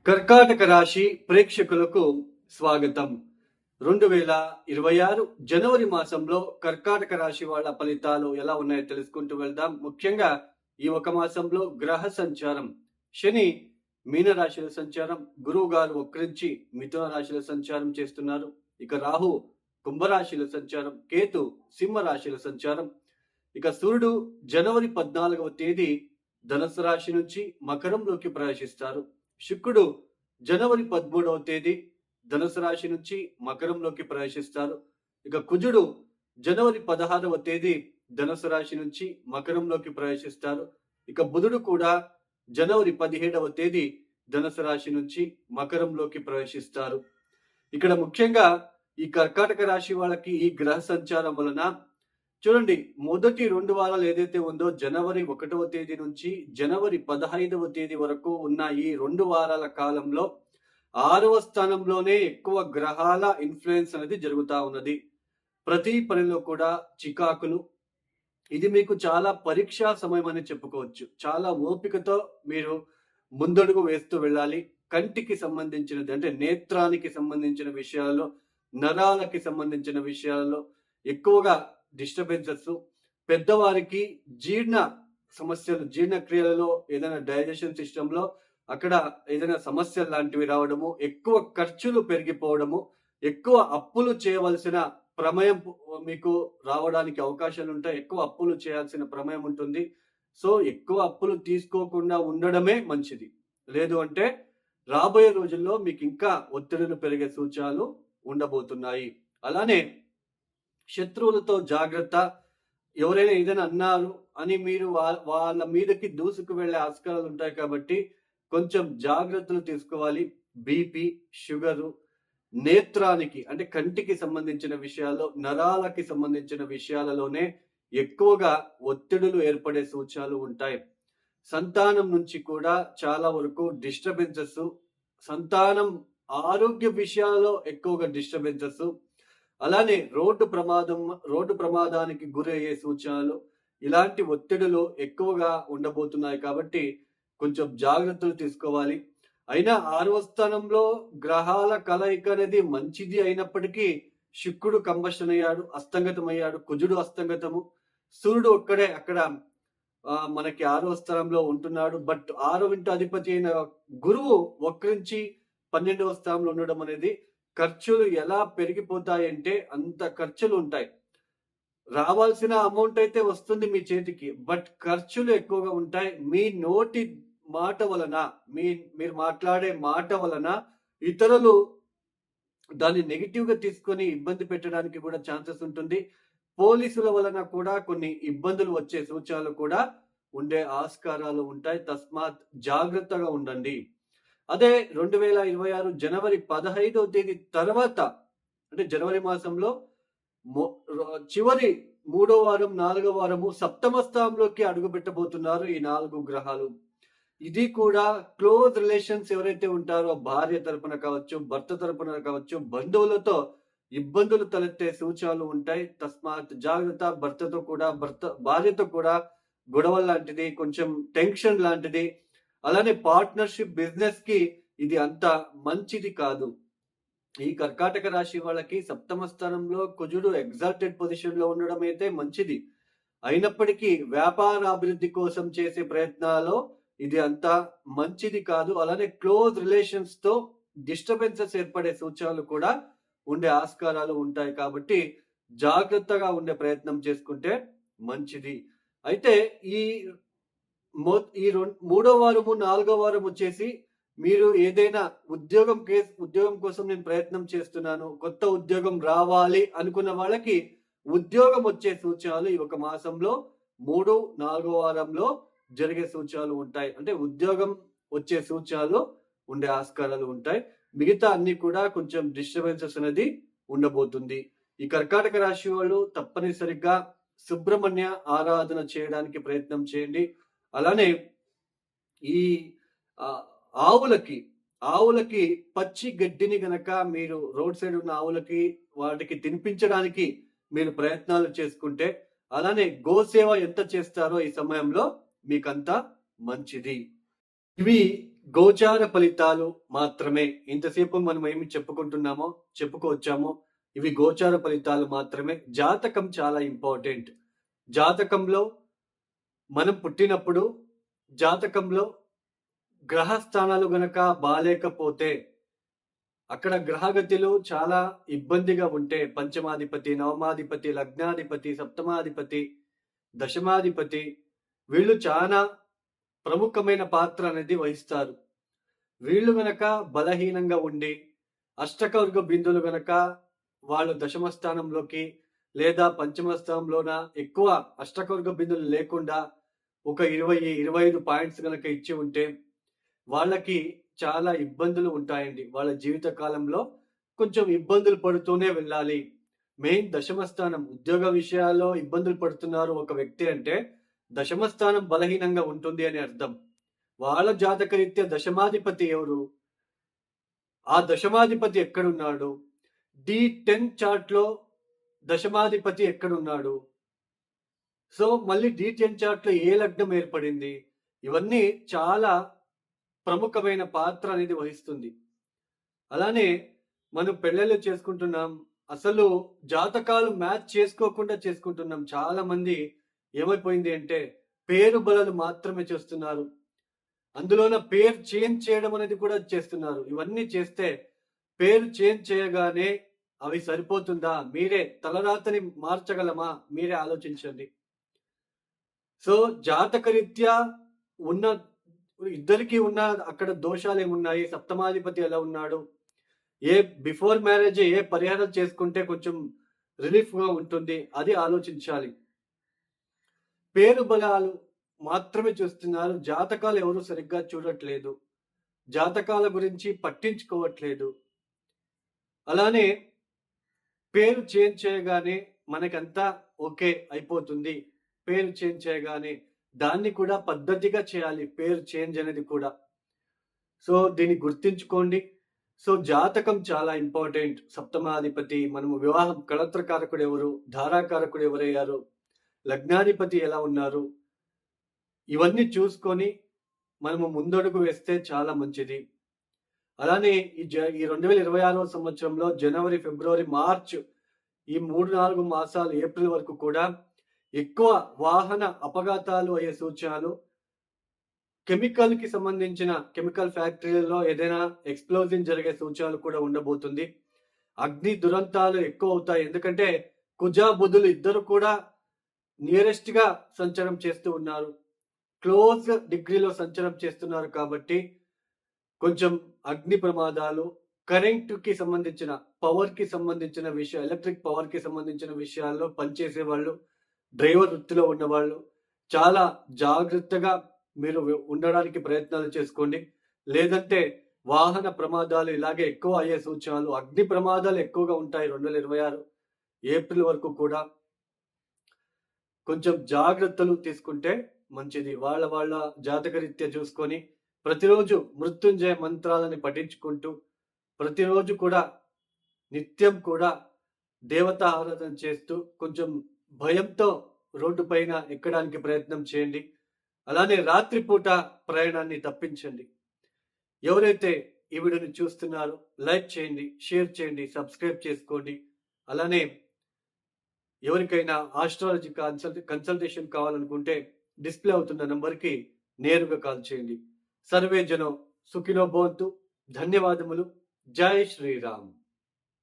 కర్కాటక రాశి ప్రేక్షకులకు స్వాగతం. 2026 జనవరి మాసంలో కర్కాటక రాశి వాళ్ళ ఫలితాలు ఎలా ఉన్నాయో తెలుసుకుంటూ వెళ్దాం. ముఖ్యంగా ఈ ఒక మాసంలో గ్రహ సంచారం, శని మీన రాశిలో సంచారం, గురువు గారు వక్రించి మిథున రాశిలో సంచారం చేస్తున్నారు. ఇక రాహు కుంభరాశిలో సంచారం, కేతు సింహ రాశిలో సంచారం. ఇక సూర్యుడు జనవరి 14వ తేదీ ధనుసు రాశి నుంచి మకరంలోకి ప్రవేశిస్తారు. శుక్రుడు జనవరి 13వ తేదీ ధనుసు రాశి నుంచి మకరంలోకి ప్రవేశిస్తారు. ఇక కుజుడు జనవరి 16వ తేదీ ధనుసు రాశి నుంచి మకరంలోకి ప్రవేశిస్తారు. ఇక బుధుడు కూడా జనవరి 17వ తేదీ ధనుసు రాశి నుంచి మకరంలోకి ప్రవేశిస్తారు. ఇక్కడ ముఖ్యంగా ఈ కర్కాటక రాశి వాళ్ళకి ఈ గ్రహ సంచారం వలన చూడండి, మొదటి 2 వారాలు ఏదైతే ఉందో జనవరి 1వ తేదీ నుంచి జనవరి 15వ తేదీ వరకు ఉన్న ఈ 2 వారాల కాలంలో 6వ స్థానంలోనే ఎక్కువ గ్రహాల ఇన్ఫ్లుయెన్స్ అనేది జరుగుతూ ఉన్నది. ప్రతి పనిలో కూడా చికాకులు. ఇది మీకు చాలా పరీక్షా సమయం అని చెప్పుకోవచ్చు. చాలా ఓపికతో మీరు ముందడుగు వేస్తూ వెళ్ళాలి. కంటికి సంబంధించినది అంటే నేత్రానికి సంబంధించిన విషయాల్లో, నరాలకి సంబంధించిన విషయాల్లో ఎక్కువగా డిస్టర్బెన్సెస్, పెద్దవారికి జీర్ణ సమస్యలు, జీర్ణక్రియలలో ఏదైనా డైజెషన్ సిస్టంలో అక్కడ ఏదైనా సమస్యలు లాంటివి రావడము, ఎక్కువ ఖర్చులు పెరిగిపోవడము, ఎక్కువ అప్పులు చేయవలసిన ప్రమేయం మీకు రావడానికి అవకాశాలు ఉంటాయి. ఎక్కువ అప్పులు చేయాల్సిన ప్రమేయం ఉంటుంది. సో ఎక్కువ అప్పులు తీసుకోకుండా ఉండడమే మంచిది. లేదు అంటే రాబోయే రోజుల్లో మీకు ఇంకా ఒత్తిడులు పెరిగే సూచనలు ఉండబోతున్నాయి. అలానే శత్రువులతో జాగ్రత్త. ఎవరైనా ఏదైనా అన్నారు అని మీరు వాళ్ళ మీదకి దూసుకు వెళ్లే ఆస్కారాలు ఉంటాయి కాబట్టి కొంచెం జాగ్రత్తలు తీసుకోవాలి. బీపీ, షుగరు, నేత్రానికి అంటే కంటికి సంబంధించిన విషయాల్లో, నరాలకి సంబంధించిన విషయాలలోనే ఎక్కువగా ఒత్తిడులు ఏర్పడే సూచనలు ఉంటాయి. సంతానం నుంచి కూడా చాలా వరకు డిస్టర్బెన్సెస్, సంతానం ఆరోగ్య విషయాలలో ఎక్కువగా డిస్టర్బెన్సెస్, అలానే రోడ్డు ప్రమాదానికి గురయ్యే సూచనలు, ఇలాంటి ఒత్తిడులు ఎక్కువగా ఉండబోతున్నాయి కాబట్టి కొంచెం జాగ్రత్తలు తీసుకోవాలి. అయినా 6వ స్థానంలో గ్రహాల కలయిక అనేది మంచిది అయినప్పటికీ శుక్రుడు కంబషన్ అయ్యాడు, అస్తంగతమయ్యాడు. కుజుడు అస్తంగతము, సూర్యుడు ఒక్కడే అక్కడ మనకి 6వ స్థానంలో ఉంటున్నాడు. బట్ 6వ ఇంటి అధిపతి అయిన గురువు వక్రించి 12వ స్థానంలో ఉండడం అనేది ఖర్చులు ఎలా పెరిగిపోతాయంటే అంత ఖర్చులు ఉంటాయి. రావాల్సిన అమౌంట్ అయితే వస్తుంది మీ చేతికి, బట్ ఖర్చులు ఎక్కువగా ఉంటాయి. మీ నోటి మాట వలన, మీరు మాట్లాడే మాట వలన ఇతరులు దాన్ని నెగిటివ్ గా తీసుకొని ఇబ్బంది పెట్టడానికి కూడా ఛాన్సెస్ ఉంటుంది. పోలీసుల వలన కూడా కొన్ని ఇబ్బందులు వచ్చే సూచనలు కూడా ఉండే ఆస్కారాలు ఉంటాయి. తస్మాత్ జాగ్రత్తగా ఉండండి. అదే 2026 జనవరి 15వ తేదీ తర్వాత అంటే జనవరి మాసంలో చివరి 3వ వారం, 4వ వారము సప్తమ స్థానంలోకి అడుగు పెట్టబోతున్నారు ఈ 4 గ్రహాలు. ఇది కూడా క్లోజ్ రిలేషన్స్ ఎవరైతే ఉంటారో భార్య తరపున కావచ్చు, భర్త తరపున కావచ్చు, బంధువులతో ఇబ్బందులు తలెత్తే సూచనలు ఉంటాయి. తస్మాత్ జాగ్రత్త. భార్యతో కూడా గొడవ లాంటిది, కొంచెం టెన్షన్ లాంటిది, అలానే పార్ట్నర్షిప్, బిజినెస్ కి ఇది అంత మంచిది కాదు. ఈ కర్కాటక రాశి వాళ్ళకి సప్తమ స్థానంలో కుజుడు ఎగ్జాల్టెడ్ పొజిషన్ లో ఉండడం అయితే మంచిది అయినప్పటికీ వ్యాపార అభివృద్ధి కోసం చేసే ప్రయత్నాల్లో ఇది అంత మంచిది కాదు. అలానే క్లోజ్ రిలేషన్స్ తో డిస్టర్బెన్సెస్ ఏర్పడే సూచనలు కూడా ఉండే ఆస్కారాలు ఉంటాయి కాబట్టి జాగ్రత్తగా ఉండే ప్రయత్నం చేసుకుంటే మంచిది. అయితే ఈ 3వ వారము, 4వ వారం వచ్చేసి మీరు ఏదైనా ఉద్యోగం కోసం నేను ప్రయత్నం చేస్తున్నాను, కొత్త ఉద్యోగం రావాలి అనుకున్న వాళ్ళకి ఉద్యోగం వచ్చే సూచనలు ఈ ఒక మాసంలో 3, 4వ వారంలో జరిగే సూచనలు ఉంటాయి. అంటే ఉద్యోగం వచ్చే సూచనలు ఉండే ఆస్కారాలు ఉంటాయి. మిగతా అన్ని కూడా కొంచెం డిస్టర్బెన్సెస్ అనేది ఉండబోతుంది. ఈ కర్కాటక రాశి వాళ్ళు తప్పనిసరిగా సుబ్రహ్మణ్య ఆరాధన చేయడానికి ప్రయత్నం చేయండి. అలానే ఈ ఆవులకి పచ్చి గడ్డిని గనక మీరు రోడ్ సైడ్ ఉన్న ఆవులకి వాటికి తినిపించడానికి మీరు ప్రయత్నాలు చేసుకుంటే, అలానే గోసేవ ఎంత చేస్తారో ఈ సమయంలో మీకంతా మంచిది. ఇవి గోచార ఫలితాలు మాత్రమే. ఇంతసేపు మనం ఏమి చెప్పుకొచ్చామో ఇవి గోచార ఫలితాలు మాత్రమే. జాతకం చాలా ఇంపార్టెంట్. జాతకంలో మనం పుట్టినప్పుడు జాతకంలో గ్రహ స్థానాలు గనక బాలేకపోతే అక్కడ గ్రహగతులు చాలా ఇబ్బందిగా ఉంటే పంచమాధిపతి, నవమాధిపతి, లగ్నాధిపతి, సప్తమాధిపతి, దశమాధిపతి వీళ్ళు చాలా ప్రముఖమైన పాత్ర అనేది వహిస్తారు. వీళ్ళు గనక బలహీనంగా ఉండి అష్టకవర్గ బిందువులు గనక వాళ్ళు దశమ స్థానంలోకి లేదా పంచమ స్థానంలోన ఎక్కువ అష్టకవర్గ బిందువులు లేకుండా ఒక 20-25 పాయింట్స్ గనక ఇచ్చి ఉంటే వాళ్ళకి చాలా ఇబ్బందులు ఉంటాయండి. వాళ్ళ జీవిత కాలంలో కొంచెం ఇబ్బందులు పడుతూనే వెళ్ళాలి. మెయిన్ దశమ స్థానం ఉద్యోగ విషయాల్లో ఇబ్బందులు పడుతున్నారు ఒక వ్యక్తి అంటే దశమ స్థానం బలహీనంగా ఉంటుంది అని అర్థం. వాళ్ళ జాతకరీత్యా దశమాధిపతి ఎవరు? ఆ దశమాధిపతి ఎక్కడున్నాడు? D10 చార్ట్‌లో దశమాధిపతి ఎక్కడున్నాడు? సో, మళ్ళీ D10 చార్ట్‌లో ఏ లగ్నం ఏర్పడింది? ఇవన్నీ చాలా ప్రముఖమైన పాత్ర అనేది వహిస్తుంది. అలానే మనం పెళ్ళిళ్ళు చేసుకుంటున్నాం. అసలు జాతకాలు మ్యాచ్ చేసుకోకుండా చేసుకుంటున్నాం. చాలామంది ఏమైపోయింది అంటే పేరు బలాలు మాత్రమే చూస్తున్నారు. అందులోన పేరు చేంజ్ చేయడం అనేది కూడా చేస్తున్నారు. ఇవన్నీ చేస్తే పేరు చేంజ్ చేయగానే అవి సరిపోతుందా? మీరే తలరాతని మార్చగలమా? మీరే ఆలోచించండి. సో, జాతకరీత్యా ఉన్న ఇద్దరికీ ఉన్న అక్కడ దోషాలేమున్నాయి? సప్తమాధిపతి ఎలా ఉన్నాడు? బిఫోర్ మ్యారేజే ఏ పరిహారం చేసుకుంటే కొంచెం రిలీఫ్‌గా ఉంటుంది? అది ఆలోచించాలి. పేరు బలాలు మాత్రమే చూస్తున్నారు. జాతకాలు ఎవరు సరిగ్గా చూడట్లేదు. జాతకాల గురించి పట్టించుకోవట్లేదు. అలానే పేరు చేంజ్ చేయగానే మనకంతా ఓకే అయిపోతుంది. పేరు చేంజ్ చేయగానే దాన్ని కూడా పద్ధతిగా చేయాలి. పేరు చేంజ్ అనేది కూడా. సో, దీన్ని గుర్తుంచుకోండి. సో, జాతకం చాలా ఇంపార్టెంట్. సప్తమాధిపతి మనము వివాహం కళత్రకారకుడు ఎవరు? ధారాకారకుడు ఎవరయ్యారు? లగ్నాధిపతి ఎలా ఉన్నారు? ఇవన్నీ చూసుకొని మనము ముందడుగు వేస్తే చాలా మంచిది. అలానే ఈ 2026వ సంవత్సరంలో జనవరి, ఫిబ్రవరి, మార్చ్ ఈ 3-4 మాసాలు ఏప్రిల్ వరకు కూడా ఎక్కువ వాహన అపఘాతాలు అయ్యే సూచనలు, కెమికల్‌కి సంబంధించిన కెమికల్ ఫ్యాక్టరీలలో ఏదైనా ఎక్స్‌ప్లోజన్ జరిగే సూచనలు కూడా ఉండబోతుంది. అగ్ని దురంతాలు ఎక్కువ అవుతాయి. ఎందుకంటే కుజ, బుధులు ఇద్దరు కూడా నియరెస్ట్‌గా సంచారం చేస్తూ ఉన్నారు. క్లోజ్ డిగ్రీలో సంచారం చేస్తున్నారు కాబట్టి కొంచెం అగ్ని ప్రమాదాలు, కరెంట్‌కి సంబంధించిన, పవర్‌కి సంబంధించిన విషయం, ఎలక్ట్రిక్ పవర్‌కి సంబంధించిన విషయాల్లో పనిచేసే వాళ్ళు, డ్రైవర్ వృత్తిలో ఉన్నవాళ్ళు చాలా జాగ్రత్తగా మీరు ఉండడానికి ప్రయత్నాలు చేసుకోండి. లేదంటే వాహన ప్రమాదాలు ఇలాగే ఎక్కువ అయ్యే సూచనలు, అగ్ని ప్రమాదాలు ఎక్కువగా ఉంటాయి 2026 ఏప్రిల్ వరకు కూడా. కొంచెం జాగ్రత్తలు తీసుకుంటే మంచిది. వాళ్ళ జాతకరీత్యా చూసుకొని ప్రతిరోజు మృత్యుంజయ మంత్రాలని పఠించుకుంటూ ప్రతిరోజు కూడా నిత్యం కూడా దేవతా ఆరాధన చేస్తూ కొంచెం భయంతో రోడ్డు పైన ఎక్కడానికి ప్రయత్నం చేయండి. అలానే రాత్రిపూట ప్రయాణాన్ని తప్పించండి. ఎవరైతే ఈ వీడియోని చూస్తున్నారో లైక్ చేయండి, షేర్ చేయండి, సబ్స్క్రైబ్ చేసుకోండి. అలానే ఎవరికైనా ఆస్ట్రాలజీ కన్సల్టేషన్ కావాలనుకుంటే డిస్ప్లే అవుతున్న నంబర్కి నేరుగా కాల్ చేయండి. సర్వే జనం సుఖినో భవంతు. ధన్యవాదములు. జై శ్రీరామ్.